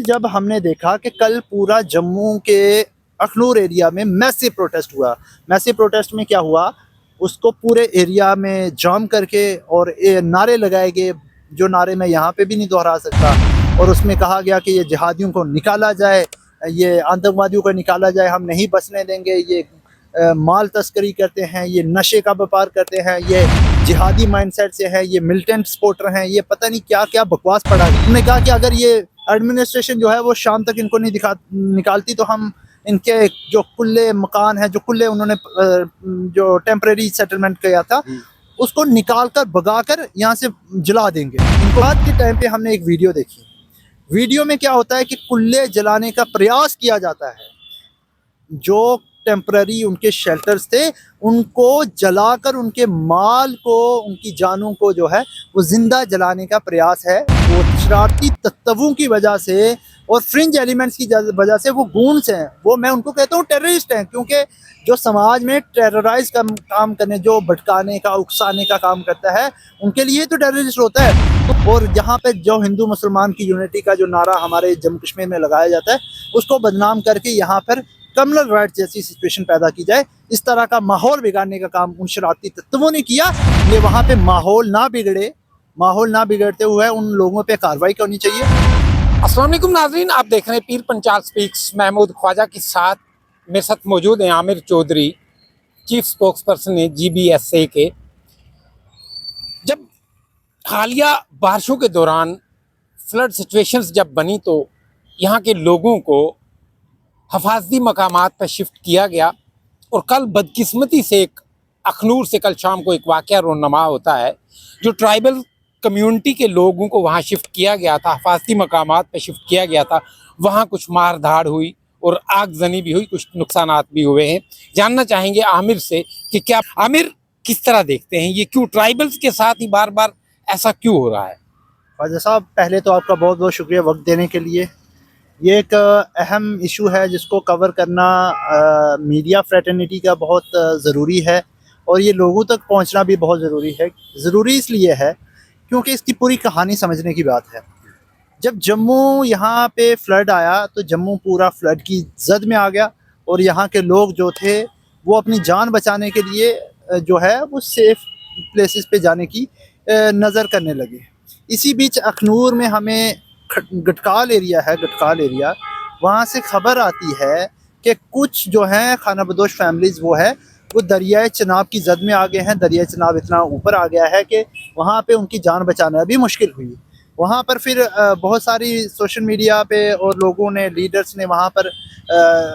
जब हमने देखा कि कल पूरा जम्मू के अखनूर एरिया में मैसिव प्रोटेस्ट हुआ। मैसिव प्रोटेस्ट में क्या हुआ, उसको पूरे एरिया में जाम करके और नारे लगाए गए, जो नारे मैं यहाँ पे भी नहीं दोहरा सकता। और उसमें कहा गया कि ये जिहादियों को निकाला जाए, ये आतंकवादियों को निकाला जाए, हम नहीं बचने देंगे, ये माल तस्करी करते हैं, ये नशे का व्यापार करते हैं, ये जिहादी माइंडसेट से है, ये मिलिटेंट सपोर्टर हैं, ये पता नहीं क्या क्या बकवास पड़ा। उन्होंने कहा कि अगर ये एडमिनिस्ट्रेशन जो है वो शाम तक इनको नहीं निकालती तो हम इनके जो कुल्ले मकान है, जो कुल्ले उन्होंने जो टेम्परेरी सेटलमेंट किया था, उसको निकाल कर भगा कर यहाँ से जला देंगे। बाद के टाइम पे हमने एक वीडियो देखी। वीडियो में क्या होता है कि कुल्ले जलाने का प्रयास किया जाता है, जो टेम्पररी उनके शेल्टर्स थे उनको जलाकर उनके माल को, उनकी जानों को जो है वो जिंदा जलाने का प्रयास है। वो शरारती तत्वों की वजह से और फ्रिंज एलिमेंट्स की वजह से वो गूंस हैं, वो मैं उनको कहता हूँ टेररिस्ट हैं, क्योंकि जो समाज में टेरराइज का काम करने, जो भटकाने का, उकसाने का काम करता है, उनके लिए तो टेररिस्ट होता है। और यहाँ पे जो हिंदू मुसलमान की यूनिटी का जो नारा हमारे जम्मू कश्मीर में लगाया जाता है, उसको बदनाम करके यहाँ पर कम्युनल राइट जैसी सिचुएशन पैदा की जाए, इस तरह का माहौल बिगाड़ने का काम उन शरारती तत्वों ने किया। ये वहाँ पे माहौल ना बिगड़े, माहौल ना बिगड़ते हुए उन लोगों पे कार्रवाई करनी चाहिए। अस्सलाम वालेकुम नाज़रीन, आप देख रहे हैं पीर पंचाल स्पीक्स। महमूद ख्वाजा के साथ मेरे साथ मौजूद हैं Aamir Chaudhary, chief spokesperson है GBSA के। जब हालिया बारिशों के दौरान फ्लड सिचुएशंस जब बनी तो यहाँ के लोगों को हफाजती मकामात पर शिफ्ट किया गया और कल बदकिस्मती से एक अखनूर से कल शाम को एक वाक़या रोनमा होता है, जो ट्राइबल कम्युनिटी के लोगों को वहाँ शिफ्ट किया गया था, हफाजती मकामात पर शिफ्ट किया गया था। वहाँ कुछ मार धाड़ हुई और आगजनी भी हुई, कुछ नुकसानात भी हुए हैं। जानना चाहेंगे आमिर से कि क्या आमिर किस तरह देखते हैं, ये क्यों ट्राइबल्स के साथ ही बार बार ऐसा क्यों हो रहा है? ख्वाजा साहब, पहले तो आपका बहुत बहुत शुक्रिया वक्त देने के लिए। ये एक अहम इशू है जिसको कवर करना मीडिया फ्रेटर्निटी का बहुत ज़रूरी है, और ये लोगों तक पहुंचना भी बहुत ज़रूरी है। ज़रूरी इसलिए है क्योंकि इसकी पूरी कहानी समझने की बात है। जब जम्मू यहाँ पे फ्लड आया तो जम्मू पूरा फ्लड की जद में आ गया, और यहाँ के लोग जो थे वो अपनी जान बचाने के लिए जो है वो सेफ़ प्लेसेस पे जाने की नज़र करने लगे। इसी बीच अखनूर में हमें गटकाल एरिया है, गटकाल एरिया, वहाँ से खबर आती है कि कुछ जो हैं खानाबदोश फैमिलीज़ वो दरियाए चनाब की जद में आ गए हैं। दरियाए चनाब इतना ऊपर आ गया है कि वहाँ पे उनकी जान बचाना भी मुश्किल हुई। वहाँ पर फिर बहुत सारी सोशल मीडिया पे और लोगों ने, लीडर्स ने वहाँ पर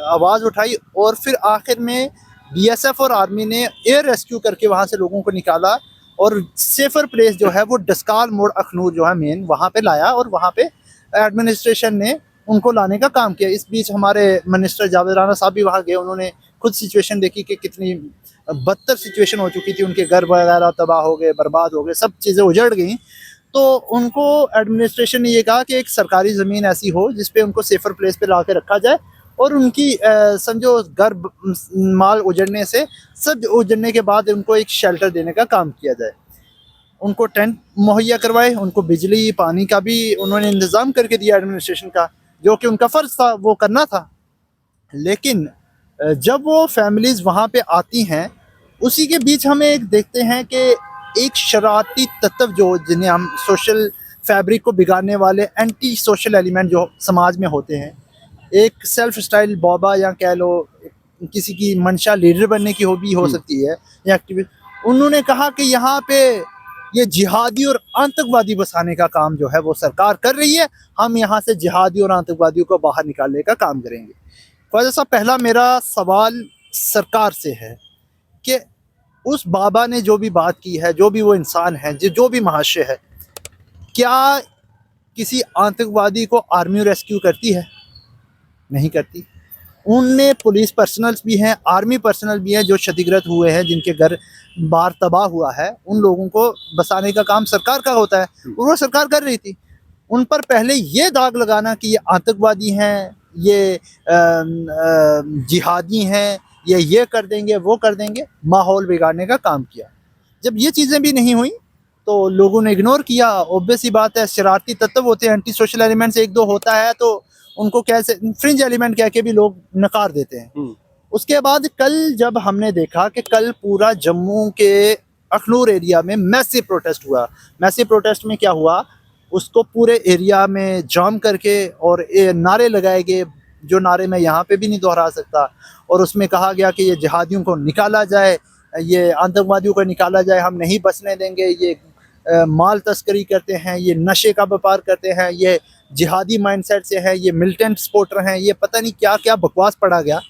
आवाज़ उठाई, और फिर आखिर में BSF और आर्मी ने एयर रेस्क्यू करके वहाँ से लोगों को निकाला और सेफ़र प्लेस जो है वो डस्काल मोड़ अखनूर जो है मेन, वहाँ पे लाया, और वहाँ पे एडमिनिस्ट्रेशन ने उनको लाने का काम किया। इस बीच हमारे मिनिस्टर जावेद राना साहब भी वहाँ गए, उन्होंने खुद सिचुएशन देखी कि कितनी बदतर सिचुएशन हो चुकी थी, उनके घर वगैरह तबाह हो गए, बर्बाद हो गए, सब चीज़ें उजड़ गई। तो उनको एडमिनिस्ट्रेशन ने ये कहा कि एक सरकारी ज़मीन ऐसी हो जिस पे उनको सेफ़र प्लेस पे ला के रखा जाए, और उनकी समझो घर माल उजड़ने से, सब उजड़ने के बाद उनको एक शेल्टर देने का काम किया जाए। उनको टेंट मुहैया करवाए, उनको बिजली पानी का भी उन्होंने इंतज़ाम करके दिया एडमिनिस्ट्रेशन का, जो कि उनका फ़र्ज़ था, वो करना था। लेकिन जब वो फैमिलीज़ वहाँ पे आती हैं, उसी के बीच हमें एक देखते हैं कि एक शरारती तत्व जो, जिन्हें हम सोशल फैब्रिक को बिगाड़ने वाले एंटी सोशल एलिमेंट जो समाज में होते हैं, एक सेल्फ स्टाइल बाबा, या कह लो किसी की मंशा लीडर बनने की हो सकती है, या एक्टिविस्ट, उन्होंने कहा कि यहाँ पे ये जिहादी और आतंकवादी बसाने का काम जो है वो सरकार कर रही है, हम यहाँ से जिहादी और आतंकवादियों को बाहर निकालने का काम करेंगे। ख्वाजा साहब, पहला मेरा सवाल सरकार से है कि उस बाबा ने जो भी बात की है, जो भी वो इंसान है, जो भी महाशय है, क्या किसी आतंकवादी को आर्मी रेस्क्यू करती है? नहीं करती। उनने पुलिस पर्सनल्स भी हैं, आर्मी पर्सनल भी हैं जो क्षतिग्रस्त हुए हैं, जिनके घर बार तबाह हुआ है, उन लोगों को बसाने का काम सरकार का होता है, और वो सरकार कर रही थी। उन पर पहले ये दाग लगाना कि ये आतंकवादी हैं, ये जिहादी हैं, ये कर देंगे, वो कर देंगे, माहौल बिगाड़ने का काम किया। जब ये चीज़ें भी नहीं हुई तो लोगों ने इग्नोर किया। ऑब्वियस सी बात है, शरारती तत्व होते हैं, एंटी सोशल एलिमेंट्स एक दो होता है तो उनको कैसे फ्रिंज एलिमेंट कह के भी लोग नकार देते हैं। उसके बाद कल जब हमने देखा कि कल पूरा जम्मू के अखनूर एरिया में मैसिव प्रोटेस्ट हुआ। मैसिव प्रोटेस्ट में क्या हुआ, उसको पूरे एरिया में जाम करके और नारे लगाए गए, जो नारे मैं यहाँ पे भी नहीं दोहरा सकता। और उसमें कहा गया कि ये जिहादियों को निकाला जाए, ये आतंकवादियों को निकाला जाए, हम नहीं बसने देंगे, ये माल तस्करी करते हैं, ये नशे का व्यापार करते हैं, ये जिहादी माइंडसेट से है, ये मिलिटेंट सपोर्टर हैं, ये पता नहीं क्या क्या बकवास पढ़ा गया।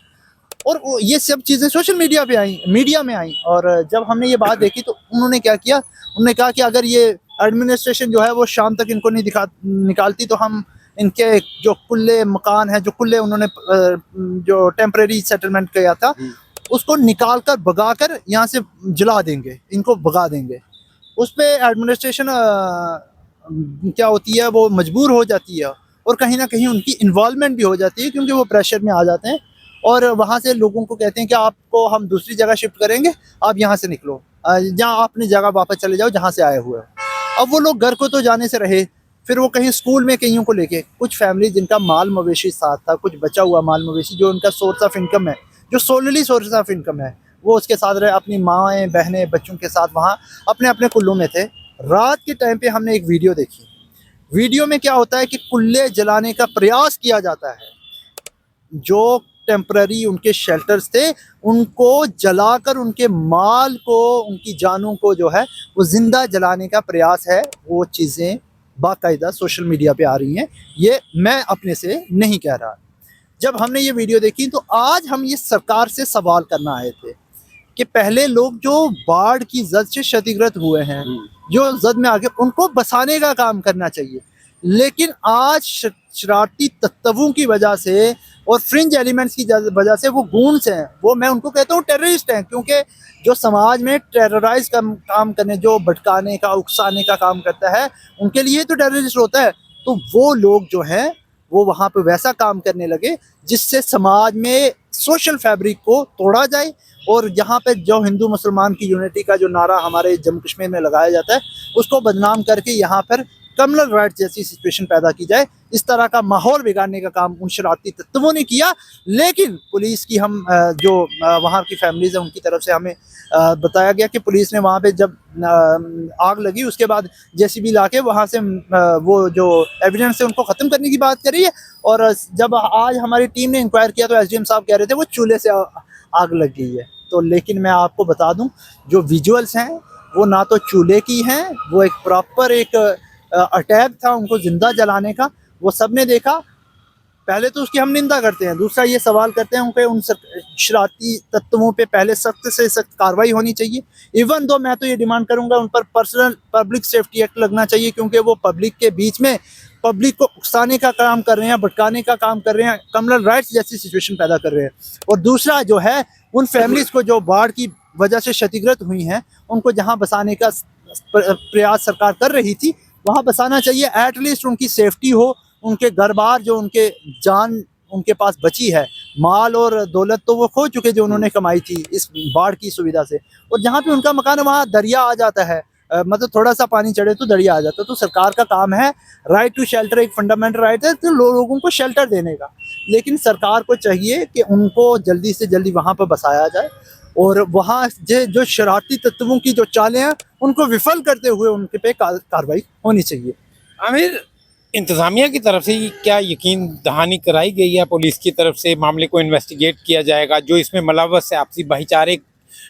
और ये सब चीज़ें सोशल मीडिया पे आई, मीडिया में आई। और जब हमने ये बात देखी तो उन्होंने क्या किया, उन्होंने कहा कि अगर ये एडमिनिस्ट्रेशन जो है वो शाम तक इनको नहीं निकालती तो हम इनके जो खुले मकान है, जो खुले उन्होंने जो टेम्परेरी सेटलमेंट किया था, उसको निकाल कर भगा कर यहाँ से जला देंगे, इनको भगा देंगे। उस पर एडमिनिस्ट्रेशन क्या होती है, वो मजबूर हो जाती है और कहीं ना कहीं उनकी इन्वॉल्वमेंट भी हो जाती है, क्योंकि वो प्रेशर में आ जाते हैं और वहाँ से लोगों को कहते हैं कि आपको हम दूसरी जगह शिफ्ट करेंगे, आप यहाँ से निकलो, जहाँ अपनी जगह वापस चले जाओ जहाँ से आए हुए हो। अब वो लोग घर को तो जाने से रहे, फिर वो कहीं स्कूल में कईयों को लेके, कुछ फैमिली जिनका माल मवेशी साथ था, कुछ बचा हुआ माल मवेशी जो उनका सोर्स ऑफ इनकम है, जो सोलली सोर्स ऑफ इनकम है, वो उसके साथ रहे, अपनी माएँ बहनें बच्चों के साथ वहाँ अपने अपने कुल्लों में थे। रात के टाइम पे हमने एक वीडियो देखी। वीडियो में क्या होता है कि कुल्ले जलाने का प्रयास किया जाता है, जो टेम्पररी उनके शेल्टर्स थे उनको जलाकर उनके माल को, उनकी जानों को जो है वो जिंदा जलाने का प्रयास है। वो चीज़ें बाकायदा सोशल मीडिया पे आ रही हैं, ये मैं अपने से नहीं कह रहा। जब हमने ये वीडियो देखी तो आज हम ये सरकार से सवाल करना आए थे कि पहले लोग जो बाढ़ की जद से क्षतिग्रस्त हुए हैं, जो जद में आगे, उनको बसाने का काम करना चाहिए। लेकिन आज शरारती तत्वों की वजह से और फ्रिंज एलिमेंट्स की वजह से वो गूंस हैं, वो मैं उनको कहता हूँ टेररिस्ट हैं, क्योंकि जो समाज में टेरराइज का काम करने, जो भटकाने का, उकसाने का काम करता है, उनके लिए तो टेररिस्ट होता है। तो वो लोग जो हैं वो वहाँ पे वैसा काम करने लगे जिससे समाज में सोशल फैब्रिक को तोड़ा जाए। और यहाँ पे जो हिंदू मुसलमान की यूनिटी का जो नारा हमारे जम्मू कश्मीर में लगाया जाता है, उसको बदनाम करके यहाँ पर कम्युनल राइट जैसी सिचुएशन पैदा की जाए, इस तरह का माहौल बिगाड़ने का काम उन शरारती तत्वों ने किया। लेकिन पुलिस की हम जो वहाँ की फैमिलीज है उनकी तरफ से हमें बताया गया कि पुलिस ने वहाँ पे जब आग लगी उसके बाद जेसीबी लाके वहाँ से वो जो एविडेंस है उनको ख़त्म करने की बात करी है। और जब आज हमारी टीम ने इंक्वायर किया तो एसडीएम साहब कह रहे थे वो चूल्हे से आग लग गई है। तो लेकिन मैं आपको बता दूं, जो विजुअल्स हैं वो ना तो चूल्हे की हैं, वो एक प्रॉपर एक अटैक था उनको जिंदा जलाने का, वो सब ने देखा। पहले तो उसकी हम निंदा करते हैं, दूसरा ये सवाल करते हैं कि उन शरारती तत्वों पे पहले सख्त से सख्त कार्रवाई होनी चाहिए। इवन दो मैं तो ये डिमांड करूंगा उन पर पर्सनल पब्लिक सेफ्टी एक्ट लगना चाहिए, क्योंकि वो पब्लिक के बीच में पब्लिक को उकसाने का काम कर रहे हैं, भटकाने का काम कर रहे हैं, कम्युनल राइट्स जैसी सिचुएशन पैदा कर रहे हैं। और दूसरा जो है उन फैमिलीज़ को जो बाढ़ की वजह से क्षतिग्रस्त हुई हैं, उनको जहाँ बसाने का प्रयास सरकार कर रही थी वहाँ बसाना चाहिए। एटलीस्ट उनकी सेफ्टी हो, उनके घर बार जो उनके जान उनके पास बची है, माल और दौलत तो वो खो चुके जो उन्होंने कमाई थी इस बाढ़ की सुविधा से। और जहाँ पे उनका मकान है वहाँ दरिया आ जाता है, मतलब थोड़ा सा पानी चढ़े तो दरिया आ जाता है। तो सरकार का काम है, राइट टू शेल्टर एक फंडामेंटल राइट है, तो लोगों को शेल्टर देने का। लेकिन सरकार को चाहिए कि उनको जल्दी से जल्दी वहाँ पर बसाया जाए और वहाँ जो शरारती तत्वों की जो चालें हैं उनको विफल करते हुए उनके पे कार्रवाई होनी चाहिए। आमिर, इंतज़ामिया की तरफ से क्या यकीन दहानी कराई गई है पुलिस की तरफ से, मामले को इन्वेस्टिगेट किया जाएगा, जो इसमें मुलव्वस है, आपसी भाईचारे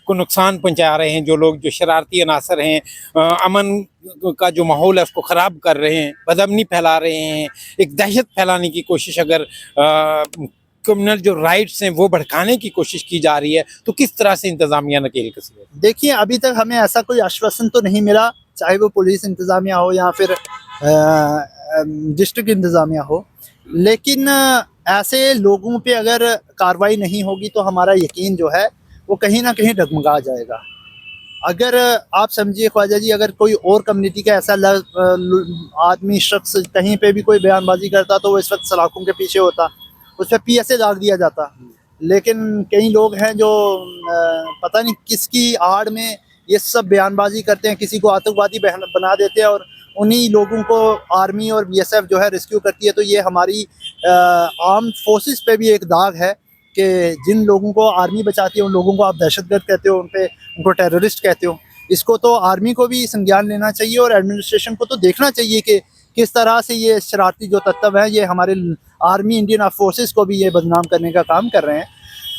को नुकसान पहुंचा रहे हैं, जो लोग जो शरारती अनासर हैं, अमन का जो माहौल है उसको ख़राब कर रहे हैं, बदअमनी फैला रहे हैं, एक दहशत फैलाने की कोशिश, अगर कम्युनल जो राइट्स हैं वो भड़काने की कोशिश की जा रही है, तो किस तरह से इंतज़ामिया नकेल कसी है? देखिए, अभी तक हमें ऐसा कोई आश्वासन तो नहीं मिला, चाहे वो पुलिस इंतज़ामिया हो या फिर डिस्ट्रिक्ट इंतज़ामिया हो। लेकिन ऐसे लोगों पे अगर कार्रवाई नहीं होगी तो हमारा यकीन जो है वो कहीं ना कहीं डगमगा जाएगा। अगर आप समझिए ख्वाजा जी, अगर कोई और कम्युनिटी का ऐसा आदमी शख्स कहीं पे भी कोई बयानबाजी करता तो वो इस वक्त सलाखों के पीछे होता, उस पर PSA दाग दिया जाता। लेकिन कई लोग हैं जो पता नहीं किसकी आड़ में ये सब बयानबाजी करते हैं, किसी को आतंकवादी बना देते हैं और उन्हीं लोगों को आर्मी और बीएसएफ जो है रेस्क्यू करती है। तो ये हमारी आर्म्ड फोर्सेस पे भी एक दाग है कि जिन लोगों को आर्मी बचाती है उन लोगों को आप दहशतगर्द कहते हो, उनको टेररिस्ट कहते हो। इसको तो आर्मी को भी संज्ञान लेना चाहिए और एडमिनिस्ट्रेशन को तो देखना चाहिए कि किस तरह से ये शरारती जो तत्व हैं ये हमारे आर्मी, इंडियन फोर्सेस को भी ये बदनाम करने का काम कर रहे हैं।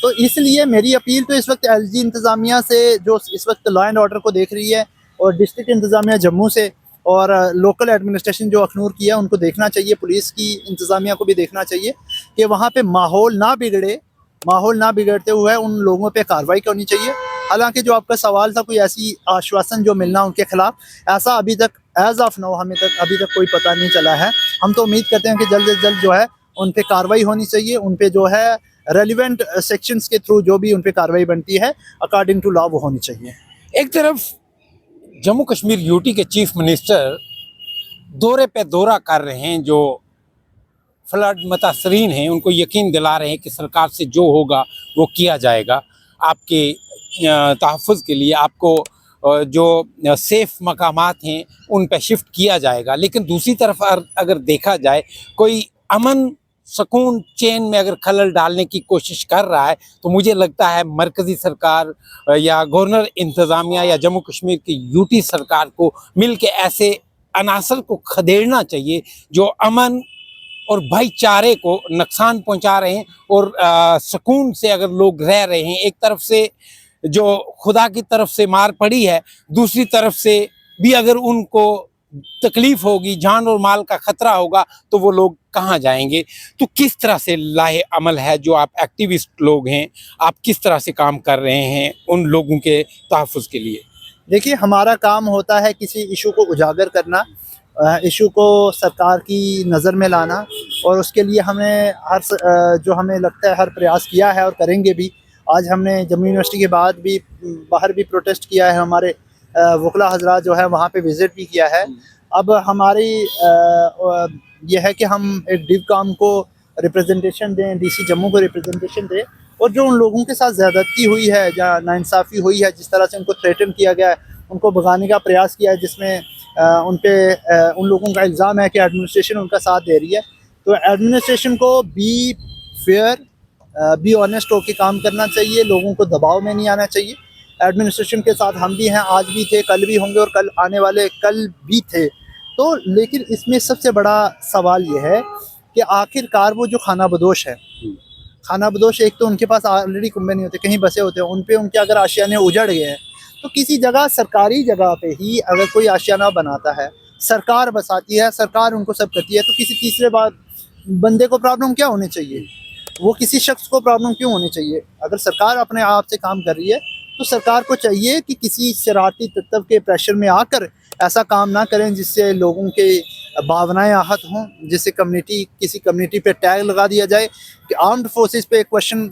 तो इसलिए मेरी अपील तो इस वक्त एलजी इंतज़ामिया से, जो इस वक्त लॉ एंड ऑर्डर को देख रही है, और डिस्ट्रिक्ट इंतज़ामिया जम्मू से, और लोकल एडमिनिस्ट्रेशन जो अखनूर की है उनको देखना चाहिए, पुलिस की इंतज़ामिया को भी देखना चाहिए कि वहाँ पे माहौल ना बिगड़े। माहौल ना बिगड़ते हुए उन लोगों पे कार्रवाई करनी चाहिए। हालांकि जो आपका सवाल था, कोई ऐसी आश्वासन जो मिलना उनके खिलाफ, ऐसा अभी तक एज ऑफ नाउ हमें तक अभी तक कोई पता नहीं चला है। हम तो उम्मीद करते हैं कि जल्द से जल्द जो है उन पे कार्रवाई होनी चाहिए, उन पे जो है रेलिवेंट सेक्शंस के थ्रू जो भी उन पे कार्रवाई बनती है अकॉर्डिंग टू लॉ वो होनी चाहिए। एक तरफ जम्मू कश्मीर यूटी के चीफ मिनिस्टर दौरे पे दौरा कर रहे हैं, जो फ्लड मुतासरीन हैं उनको यकीन दिला रहे हैं कि सरकार से जो होगा वो किया जाएगा आपके तहफ़्फ़ुज़ के लिए, आपको जो सेफ़ मकामात हैं उन पे शिफ्ट किया जाएगा। लेकिन दूसरी तरफ अगर देखा जाए, कोई अमन सुकून चैन में अगर खलल डालने की कोशिश कर रहा है, तो मुझे लगता है मरकज़ी सरकार या गवर्नर इंतज़ामिया या जम्मू कश्मीर की यूटी सरकार को मिल के ऐसे अनासर को खदेड़ना चाहिए जो अमन और भाईचारे को नुकसान पहुंचा रहे हैं। और सुकून से अगर लोग रह रहे हैं, एक तरफ से जो खुदा की तरफ से मार पड़ी है, दूसरी तरफ से भी अगर उनको तकलीफ होगी, जान और माल का खतरा होगा, तो वो लोग कहाँ जाएंगे। तो किस तरह से लाहे अमल है, जो आप एक्टिविस्ट लोग हैं, आप किस तरह से काम कर रहे हैं उन लोगों के तहफ़्फ़ुज़ के लिए? देखिए, हमारा काम होता है किसी इशू को उजागर करना, इशू को सरकार की नज़र में लाना, और उसके लिए हमने जो हमें लगता है हर प्रयास किया है और करेंगे भी। आज हमने जम्मू यूनिवर्सिटी के बाद भी बाहर भी प्रोटेस्ट किया है, हमारे वकला हजरात जो है वहाँ पे विज़िट भी किया है। अब हमारी ये है कि हम एक डिवकॉम को रिप्रेजेंटेशन दें, डीसी जम्मू को रिप्रेजेंटेशन दें, और जो उन लोगों के साथ ज़्यादती हुई है, जहाँ नाइंसाफ़ी हुई है, जिस तरह से उनको थ्रेटन किया गया है, उनको भगाने का प्रयास किया है, जिसमें उन लोगों का इल्ज़ाम है कि एडमिनिस्ट्रेशन उनका साथ दे रही है। तो एडमिनिस्ट्रेशन को बी फेयर, बी ऑनेस्ट होकर काम करना चाहिए, लोगों को दबाव में नहीं आना चाहिए। एडमिनिस्ट्रेशन के साथ हम भी हैं, आज भी थे, कल भी होंगे, और कल आने वाले कल भी थे। तो लेकिन इसमें सबसे बड़ा सवाल ये है कि आखिरकार वो जो खाना बदोश है, खाना बदोश, एक तो उनके पास ऑलरेडी कुंबे नहीं होते, कहीं बसे होते हैं, उन पे उनके अगर आशियाने उजड़ गए हैं, तो किसी जगह सरकारी जगह पे ही अगर कोई आशियाना बनाता है, सरकार बसाती है, सरकार उनको सब करती है, तो किसी तीसरे बंदे को प्रॉब्लम क्या होनी चाहिए? वो किसी शख्स को प्रॉब्लम क्यों होनी चाहिए? अगर सरकार अपने आप से काम कर रही है, तो सरकार को चाहिए कि किसी शरारती तत्व के प्रेशर में आकर ऐसा काम ना करें जिससे लोगों के भावनाएं आहत हों, जिससे किसी कम्युनिटी पे टैग लगा दिया जाए, कि आर्म्ड फोर्सेस पे क्वेश्चन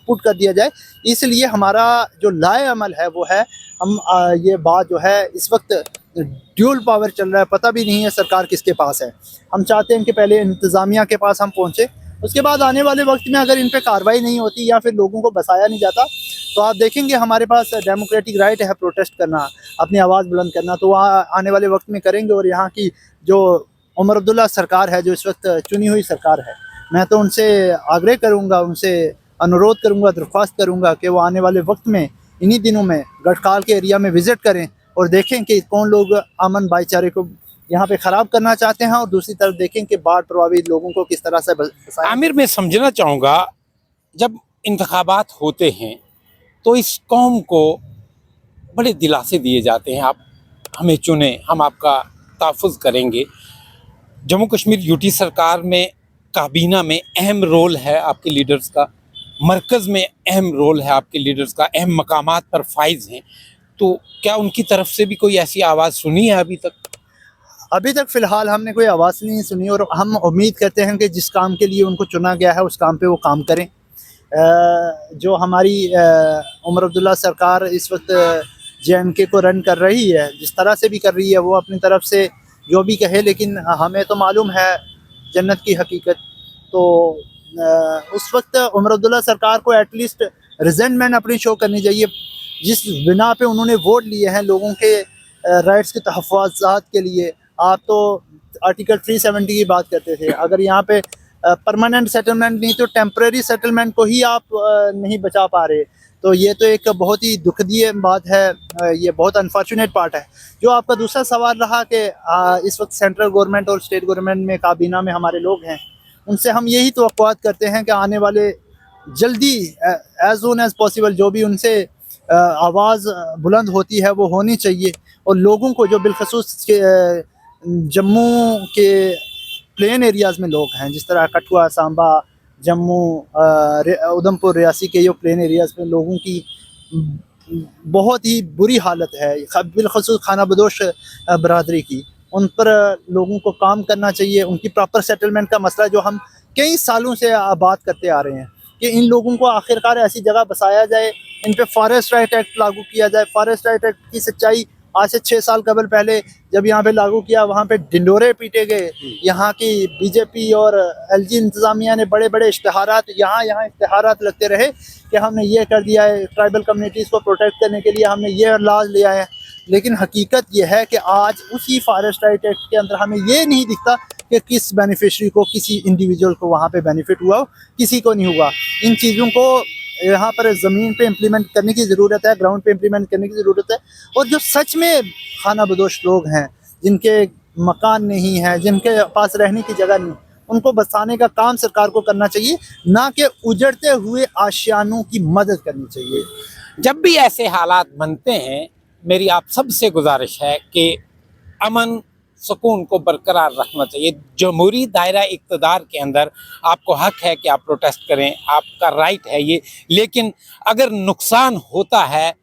पुट कर दिया जाए। इसलिए हमारा जो लाए अमल है वो है, हम ये बात जो है, इस वक्त ड्यूल पावर चल रहा है, पता भी नहीं है सरकार किसके पास है। हम चाहते हैं कि पहले इंतज़ामिया के पास हम पहुँचे, उसके बाद आने वाले वक्त में अगर इन पे कार्रवाई नहीं होती या फिर लोगों को बसाया नहीं जाता, तो आप देखेंगे हमारे पास डेमोक्रेटिक राइट है प्रोटेस्ट करना, अपनी आवाज़ बुलंद करना, तो वहाँ आने वाले वक्त में करेंगे। और यहाँ की जो उमर अब्दुल्ला सरकार है, जो इस वक्त चुनी हुई सरकार है, मैं तो उनसे आग्रह करूँगा, उनसे अनुरोध करूँगा, दरख्वास्त करूँगा कि वो आने वाले वक्त में, इन्हीं दिनों में गढ़काल के एरिया में विज़िट करें और देखें कि कौन लोग अमन भाईचारे को यहाँ पे ख़राब करना चाहते हैं, और दूसरी तरफ देखें कि बाढ़ प्रभावित लोगों को किस तरह से बसाएं। आमिर, मैं समझना चाहूँगा, जब इंतखाबात होते हैं तो इस कौम को बड़े दिलासे दिए जाते हैं, आप हमें चुने, हम आपका तहफ़्फ़ुज़ करेंगे। जम्मू कश्मीर यूटी सरकार में, काबीना में अहम रोल है आपके लीडर्स का, मरकज़ में अहम रोल है आपके लीडर्स का, अहम मकामात पर फाइज़ हैं। तो क्या उनकी तरफ से भी कोई ऐसी आवाज़ सुनी है अभी तक? अभी तक फ़िलहाल हमने कोई आवाज़ नहीं सुनी, और हम उम्मीद करते हैं कि जिस काम के लिए उनको चुना गया है उस काम पे वो काम करें। जो हमारी उमर अब्दुल्ला सरकार इस वक्त JNK को रन कर रही है, जिस तरह से भी कर रही है, वो अपनी तरफ से जो भी कहे, लेकिन हमें तो मालूम है जन्नत की हकीकत। तो उस वक्त उमर अब्दुल्ला सरकार को एटलीस्ट रिजेंटमेंट अपनी शो करनी चाहिए, जिस बिना पे उन्होंने वोट लिए हैं लोगों के राइट्स के तहफ़्फ़ुज़ात के लिए। आप तो आर्टिकल 370 की बात करते थे, अगर यहाँ पे परमानेंट सेटलमेंट नहीं तो टेम्परेरी सेटलमेंट को ही आप नहीं बचा पा रहे, तो ये तो एक बहुत ही दुखदीय बात है। ये बहुत अनफॉर्चुनेट पार्ट है। जो आपका दूसरा सवाल रहा कि इस वक्त सेंट्रल गवर्नमेंट और स्टेट गवर्नमेंट में काबीना में हमारे लोग हैं, उनसे हम यही तवक्कुआत करते हैं कि आने वाले जल्दी एज सून एज पॉसिबल जो भी उनसे आवाज़ बुलंद होती है वो होनी चाहिए, और लोगों को जो बिलखसूस जम्मू के प्लेन एरियाज़ में लोग हैं, जिस तरह कठुआ, सांबा, जम्मू, उधमपुर, रियासी के जो प्लेन एरियाज़ में लोगों की बहुत ही बुरी हालत है, बिलखसूस खाना बदोश बरादरी की, उन पर लोगों को काम करना चाहिए। उनकी प्रॉपर सेटलमेंट का मसला जो हम कई सालों से बात करते आ रहे हैं कि इन लोगों को आखिरकार ऐसी जगह बसाया जाए, इन पे फॉरेस्ट राइट एक्ट लागू किया जाए। फॉरेस्ट राइट एक्ट की सच्चाई आज से 6 साल कबल पहले जब यहाँ पे लागू किया, वहाँ पे ढिंडोरे पीटे गए। यहाँ की बीजेपी और एलजी इंतज़ामिया ने बड़े बड़े इश्तहारात यहाँ इश्तहारात लगते रहे कि हमने ये कर दिया है, ट्राइबल कम्युनिटीज़ को प्रोटेक्ट करने के लिए हमने ये लॉज ले आए हैं। लेकिन हकीकत ये है कि आज उसी फॉरेस्ट राइट एक्ट के अंदर हमें ये नहीं दिखता कि किस बेनिफिशरी को, किसी इंडिविजुअल को वहाँ पे बेनिफिट हुआ हो, किसी को नहीं हुआ। इन चीज़ों को यहाँ पर ज़मीन पे इम्प्लीमेंट करने की ज़रूरत है, ग्राउंड पे इम्प्लीमेंट करने की ज़रूरत है। और जो सच में खाना बदोश लोग हैं, जिनके मकान नहीं है, जिनके पास रहने की जगह नहीं, उनको बसाने का काम सरकार को करना चाहिए, ना कि उजड़ते हुए आशियानों की मदद करनी चाहिए। जब भी ऐसे हालात बनते हैं, मेरी आप सबसे गुजारिश है कि अमन सुकून को बरकरार रखना चाहिए। जमहूरी दायरा इक़्तिदार के अंदर आपको हक है कि आप प्रोटेस्ट करें, आपका राइट है ये, लेकिन अगर नुकसान होता है,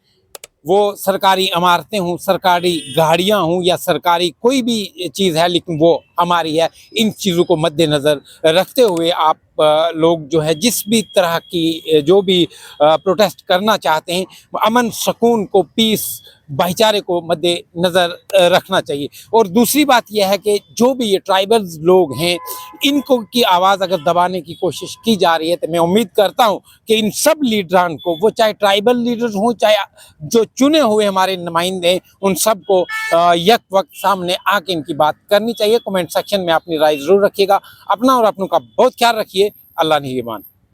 वो सरकारी इमारतें हों, सरकारी गाड़ियां हों या सरकारी कोई भी चीज़ है, लेकिन वो हमारी है, इन चीज़ों को मद्देनज़र रखते हुए आप लोग जो है जिस भी तरह की जो भी प्रोटेस्ट करना चाहते हैं, अमन सुकून को, पीस, भाईचारे को मद्देनज़र रखना चाहिए। और दूसरी बात यह है कि जो भी ये ट्राइबल्स लोग हैं, इनको की आवाज़ अगर दबाने की कोशिश की जा रही है, तो मैं उम्मीद करता हूँ कि इन सब लीडरान को, वो चाहे ट्राइबल लीडर्स हों, चाहे जो चुने हुए हमारे नुमाइंदे हैं, उन सब को यक वक्त सामने आके इनकी बात करनी चाहिए। कमेंट सेक्शन में अपनी राय ज़रूर रखिएगा। अपना और अपनों का बहुत ख्याल रखिए। अल्लाह निगहबान।